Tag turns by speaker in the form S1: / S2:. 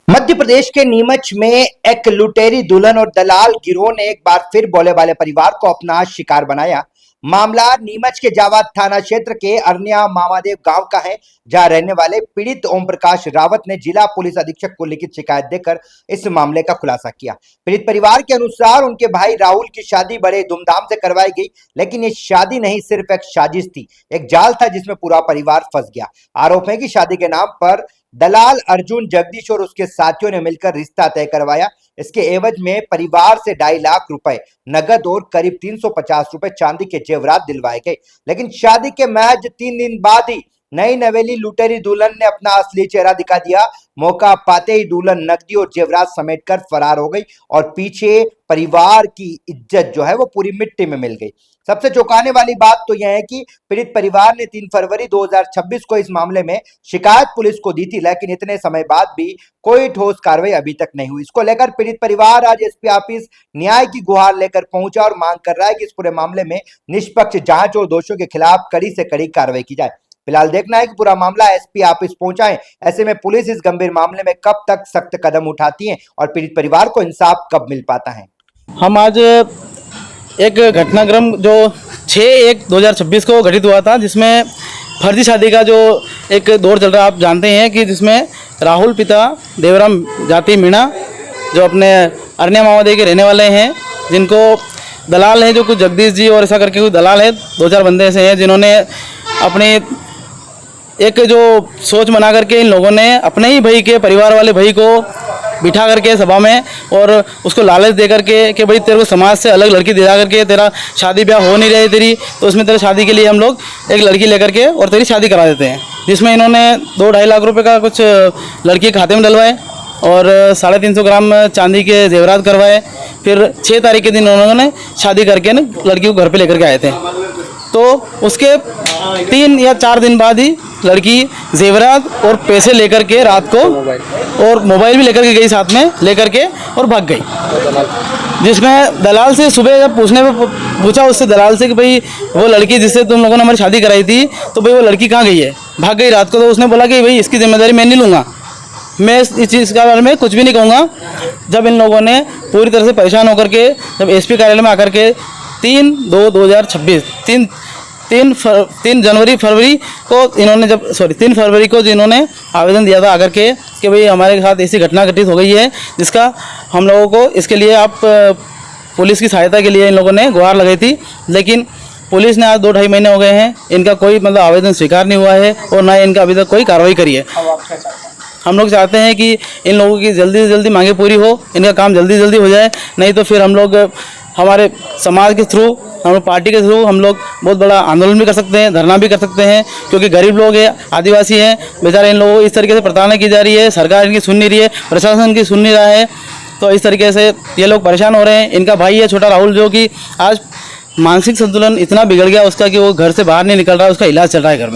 S1: मध्य प्रदेश के नीमच में एक लुटेरी दुल्हन और दलाल गिरोह ने एक बार फिर भोले वाले परिवार को अपना शिकार बनाया। मामला नीमच के जावाद थाना क्षेत्र के अरनिया मामादेव गांव का है, जहां रहने वाले पीड़ित ओम प्रकाश रावत ने जिला पुलिस अधीक्षक को लिखित शिकायत देकर इस मामले का खुलासा किया। पीड़ित परिवार के अनुसार उनके भाई राहुल की शादी बड़े धूमधाम से करवाई गई, लेकिन ये शादी नहीं, सिर्फ एक साजिश थी, एक जाल था जिसमें पूरा परिवार फंस गया। आरोप है कि शादी के नाम पर दलाल अर्जुन जगदीश और उसके साथियों ने मिलकर रिश्ता तय करवाया। इसके एवज में परिवार से 2.5 लाख रुपए नगद और करीब 350 रुपए चांदी के जेवरात दिलवाए गए, लेकिन शादी के महज 3 दिन बाद ही नई नवेली लुटेरी दुल्हन ने अपना असली चेहरा दिखा दिया। मौका पाते ही दुल्हन नकदी और जेवरात समेटकर फरार हो गई और पीछे परिवार की इज्जत जो है वो पूरी मिट्टी में मिल गई। सबसे चौंकाने वाली बात तो यह है कि पीड़ित परिवार ने 3 फरवरी 2026 को इस मामले में शिकायत पुलिस को दी थी, लेकिन इतने समय बाद भी कोई ठोस कार्रवाई अभी तक नहीं हुई। इसको लेकर पीड़ित परिवार आज एसपी ऑफिस न्याय की गुहार लेकर पहुंचा और मांग कर रहा है कि इस पूरे मामले में निष्पक्ष जांच और दोषियों के खिलाफ कड़ी से कड़ी कार्रवाई की जाए। फिलहाल देखना है कि पूरा मामला एसपी ऑफिस पहुंचा है। ऐसे में पुलिस इस गंभीर मामले में कब तक सख्त कदम उठाती है और पीड़ित परिवार को इंसाफ कब मिल पाता है।
S2: हम आज एक घटनाक्रम जो 6/1/2026 को घटित हुआ था, जिसमें फर्जी शादी का जो एक दौर चल रहा है, आप जानते हैं कि जिसमें राहुल पिता देवराम जाति मीणा जो अपने अरनिया मामादेव के रहने वाले हैं, जिनको दलाल हैं जो कुछ जगदीश जी और ऐसा करके कुछ दलाल है, 2-4 बंदे ऐसे हैं जिन्होंने अपने एक जो सोच बना करके इन लोगों ने अपने ही भाई के परिवार वाले भाई को बिठा करके सभा में और उसको लालच दे करके कि भाई तेरे को समाज से अलग लड़की दिला करके तेरा शादी ब्याह हो नहीं रही तेरी, तो उसमें तेरे शादी के लिए हम लोग एक लड़की लेकर के और तेरी शादी करा देते हैं। जिसमें इन्होंने 2-2.5 लाख रुपए का कुछ लड़की के खाते में डलवाए और 350 ग्राम चांदी के जेवरात करवाए। फिर 6 तारीख के दिन उन्होंने शादी करके ना लड़की को घर पर लेकर के आए थे। तो उसके 3 या 4 दिन बाद ही लड़की जेवरात और पैसे लेकर के रात को और मोबाइल भी लेकर के गई, साथ में लेकर के और भाग गई। जिसमें दलाल से सुबह जब पूछा उससे दलाल से कि भाई वो लड़की जिससे तुम लोगों ने हमारी शादी कराई थी, तो भाई वो लड़की कहाँ गई है, भाग गई रात को। तो उसने बोला कि भाई इसकी जिम्मेदारी मैं नहीं लूँगा, मैं इस चीज़ के बारे में कुछ भी नहीं कहूँगा। जब इन लोगों ने पूरी तरह से परेशान होकर के जब एसपी कार्यालय में आकर के 3 फरवरी को इन्होंने 3 फरवरी को जिन्होंने आवेदन दिया था आकर के कि भाई हमारे साथ ऐसी घटना घटित हो गई है, जिसका हम लोगों को इसके लिए आप पुलिस की सहायता के लिए इन लोगों ने गुहार लगाई थी। लेकिन पुलिस ने आज 2-2.5 महीने हो गए हैं, इनका कोई आवेदन स्वीकार नहीं हुआ है और ना इनका अभी तक कोई कार्रवाई करी है। हम लोग चाहते हैं कि इन लोगों की जल्दी से जल्दी मांगे पूरी हो, इनका काम जल्दी जल्दी हो जाए, नहीं तो फिर हम लोग हमारे समाज के थ्रू, हम लोग पार्टी के थ्रू हम लोग बहुत बड़ा आंदोलन भी कर सकते हैं, धरना भी कर सकते हैं, क्योंकि गरीब लोग हैं, आदिवासी हैं बेचारे, इन लोगों को इस तरीके से प्रताड़ना की जा रही है, सरकार इनकी सुन नहीं रही है, प्रशासन इनकी सुन नहीं रहा है। तो इस तरीके से ये लोग परेशान हो रहे हैं। इनका भाई है छोटा राहुल, जो कि आज मानसिक संतुलन इतना बिगड़ गया उसका कि वो घर से बाहर नहीं निकल रहा है, उसका इलाज चल रहा है घर में।